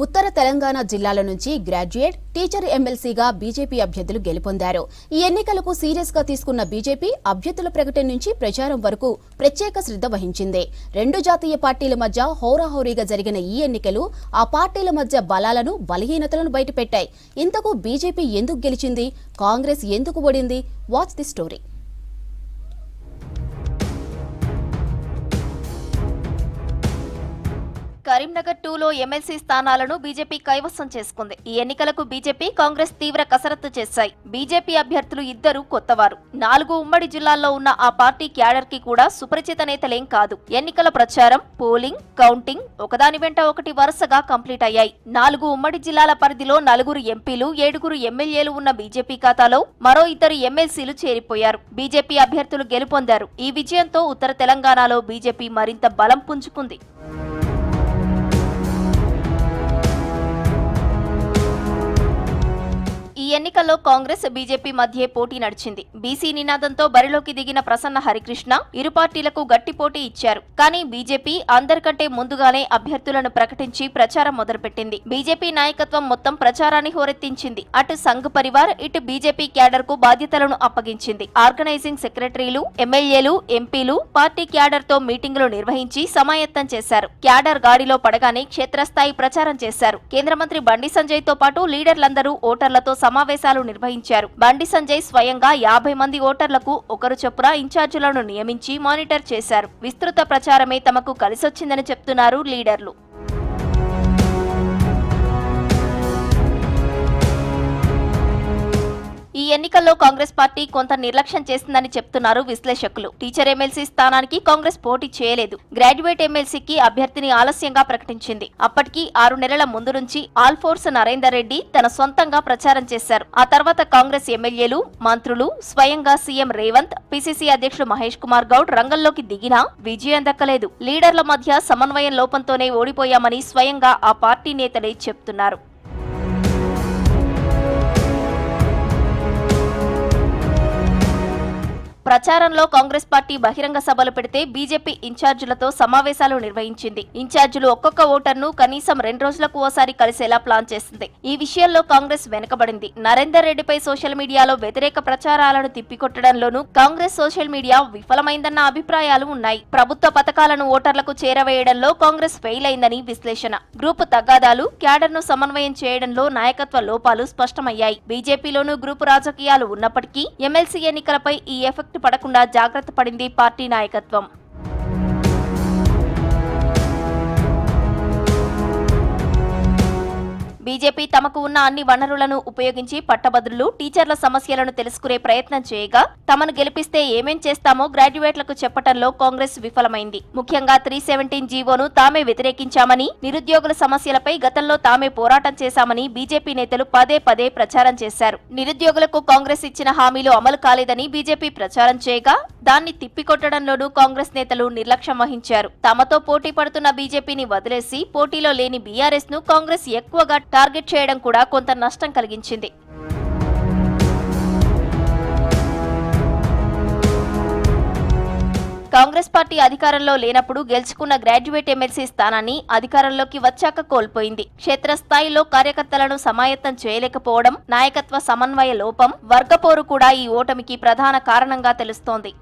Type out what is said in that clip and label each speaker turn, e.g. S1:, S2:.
S1: ఉత్తర తెలంగాణ జిల్లాల నుంచి graduate, teacher ఎమ్మెల్సీగా బీజేపీ అభ్యర్థులు గెలుపొందారు. ఈ ఎన్నికలకు సీరియస్ గా తీసుకున్న బీజేపీ అభ్యర్థుల ప్రకటన నుంచి ప్రచారం వరకు ప్రత్యేక శ్రద్ధ వహించింది. రెండు జాతీయ పార్టీల మధ్య హోరాహోరీగా జరిగిన ఈ ఎన్నికలు ఆ పార్టీల మధ్య బలాలను, బలహీనతలను బయటపెట్టాయి. ఇంతకు బీజేపీ ఎందుకు గెలిచింది, కాంగ్రెస్ ఎందుకు ఓడింది? Watch the story.
S2: కరీంనగర్ 2లో ఎమ్మెల్సీ స్థానాలను బీజేపీ కైవసం చేసుకుంది. ఈ ఎన్నికలకు బీజేపీ, కాంగ్రెస్ తీవ్ర కసరత్తు చేశాయి. బీజేపీ అభ్యర్థులు ఇద్దరు కొత్తవారు. 4 ఉమ్మడి జిల్లాల్లో ఉన్న ఆ పార్టీ క్యాడర్ కి కూడా సుపరిచిత నేతలేం కాదు. ఎన్నికల ప్రచారం, పోలింగ్, కౌంటింగ్ ఒకదాని వెంట ఒకటి వరుసగా కంప్లీట్ అయ్యాయి. 4 ఉమ్మడి జిల్లాల పరిధిలో 4 ఎంపీలు, 7 ఎమ్మెల్యేలు ఉన్న బీజేపీ ఖాతాలో మరో 2 ఎమ్మెల్సీలు చేరిపోయారు. బీజేపీ అభ్యర్థులు గెలుపొందారు. ఈ విజయంతో ఉత్తర తెలంగాణలో బీజేపీ మరింత బలం పుంజుకుంది. ఈ ఎన్నికల్లో కాంగ్రెస్, బీజేపీ మధ్య పోటీ నడిచింది. బీసీ నినాదంతో బరిలోకి దిగిన ప్రసన్న హరికృష్ణ ఇరు పార్టీలకు గట్టి పోటీ ఇచ్చారు. కానీ బీజేపీ అందరికంటే ముందుగానే అభ్యర్థులను ప్రకటించి ప్రచారం మొదలుపెట్టింది. బీజేపీ నాయకత్వం మొత్తం ప్రచారాన్ని హోరెత్తించింది. అటు సంఘ్ పరివార్, ఇటు బీజేపీ క్యాడర్ కు బాధ్యతలను అప్పగించింది. ఆర్గనైజింగ్ సెక్రటరీలు, ఎమ్మెల్యేలు, ఎంపీలు పార్టీ క్యాడర్ తో మీటింగులు నిర్వహించి సమాయత్తం చేశారు. క్యాడర్ గాడిలో పడగానే క్షేత్రస్థాయి ప్రచారం చేశారు. కేంద్ర మంత్రి బండి సంజయ్ తో పాటు లీడర్లందరూ ఓటర్లతో సమావేశాలు నిర్వహించారు. బండి సంజయ్ స్వయంగా 50 మంది ఓటర్లకు ఒకరు చొప్పున ఇన్ఛార్జీలను నియమించి మానిటర్ చేశారు. విస్తృత ప్రచారమే తమకు కలిసొచ్చిందని చెప్తున్నారు లీడర్లు. ఈ ఎన్నికల్లో కాంగ్రెస్ పార్టీ కొంత నిర్లక్ష్యం చేసిందని చెప్తున్నారు విశ్లేషకులు. టీచర్ ఎమ్మెల్సీ స్థానానికి కాంగ్రెస్ పోటీ చేయలేదు. గ్రాడ్యుయేట్ ఎమ్మెల్సీకి అభ్యర్థిని ఆలస్యంగా ప్రకటించింది. అప్పటికి 6 నెలల ముందు నుంచి ఆల్ఫోర్స్ నరేందర్ రెడ్డి తన సొంతంగా ప్రచారం చేశారు. ఆ తర్వాత కాంగ్రెస్ ఎమ్మెల్యేలు, మంత్రులు, స్వయంగా సీఎం రేవంత్, పీసీసీ అధ్యక్షుడు మహేష్ కుమార్ గౌడ్ రంగంలోకి దిగినా విజయం దక్కలేదు. లీడర్ల మధ్య సమన్వయం లోపంతోనే ఓడిపోయామని స్వయంగా ఆ పార్టీ నేతలే చెప్తున్నారు. ప్రచారంలో కాంగ్రెస్ పార్టీ బహిరంగ సభలు పెడితే బీజేపీ ఇన్ఛార్జీలతో సమావేశాలు నిర్వహించింది. ఇన్ఛార్జీలు ఒక్కొక్క ఓటర్ను కనీసం 2 రోజులకు ఓసారి కలిసేలా ప్లాన్ చేసింది. ఈ విషయంలో కాంగ్రెస్ వెనుకబడింది. నరేందర్ రెడ్డిపై సోషల్ మీడియాలో వ్యతిరేక ప్రచారాలను తిప్పికొట్టడంలోనూ కాంగ్రెస్ సోషల్ మీడియా విఫలమైందన్న అభిప్రాయాలు ఉన్నాయి. ప్రభుత్వ పథకాలను ఓటర్లకు చేరవేయడంలో కాంగ్రెస్ ఫెయిల్ అయిందని విశ్లేషణ. గ్రూపు తగాదాలు, క్యాడర్ను సమన్వయం చేయడంలో నాయకత్వ లోపాలు స్పష్టమయ్యాయి. బీజేపీలోనూ గ్రూపు రాజకీయాలు ఉన్నప్పటికీ ఎమ్మెల్సీ ఎన్నికలపై ఈ ఎఫెక్ట్ పడకుండా జాగ్రత్త పడింది పార్టీ నాయకత్వం. బీజేపీ తమకు ఉన్న అన్ని వనరులను ఉపయోగించి పట్టభద్రులు, టీచర్ల సమస్యలను తెలుసుకునే ప్రయత్నం చేయగా తమను గెలిపిస్తే ఏమేం చేస్తామో గ్రాడ్యుయేట్లకు చెప్పడంలో కాంగ్రెస్ విఫలమైంది. ముఖ్యంగా 317 జీవోను తామే వ్యతిరేకించామని, నిరుద్యోగుల సమస్యలపై గతంలో తామే పోరాటం చేశామని బీజేపీ నేతలు పదే ప్రచారం చేశారు. నిరుద్యోగులకు కాంగ్రెస్ ఇచ్చిన హామీలు అమలు కాలేదని బీజేపీ ప్రచారం చేయగా దాన్ని తిప్పికొట్టడంలోనూ కాంగ్రెస్ నేతలు నిర్లక్ష్యం వహించారు. తమతో పోటీ పడుతున్న బీజేపీని వదిలేసి పోటీలో లేని బీఆర్ఎస్ ను కాంగ్రెస్ ఎక్కువగా టార్గెట్ చేయడం కూడా కొంత నష్టం కలిగించింది. కాంగ్రెస్ పార్టీ అధికారంలో లేనప్పుడు గెలుచుకున్న గ్రాడ్యుయేట్ ఎమ్మెల్సీ స్థానాన్ని అధికారంలోకి వచ్చాక కోల్పోయింది. క్షేత్రస్థాయిలో కార్యకర్తలను సమాయత్తం చేయలేకపోవడం, నాయకత్వ సమన్వయ లోపం, వర్గపోరు కూడా ఈ ఓటమికి ప్రధాన కారణంగా తెలుస్తోంది.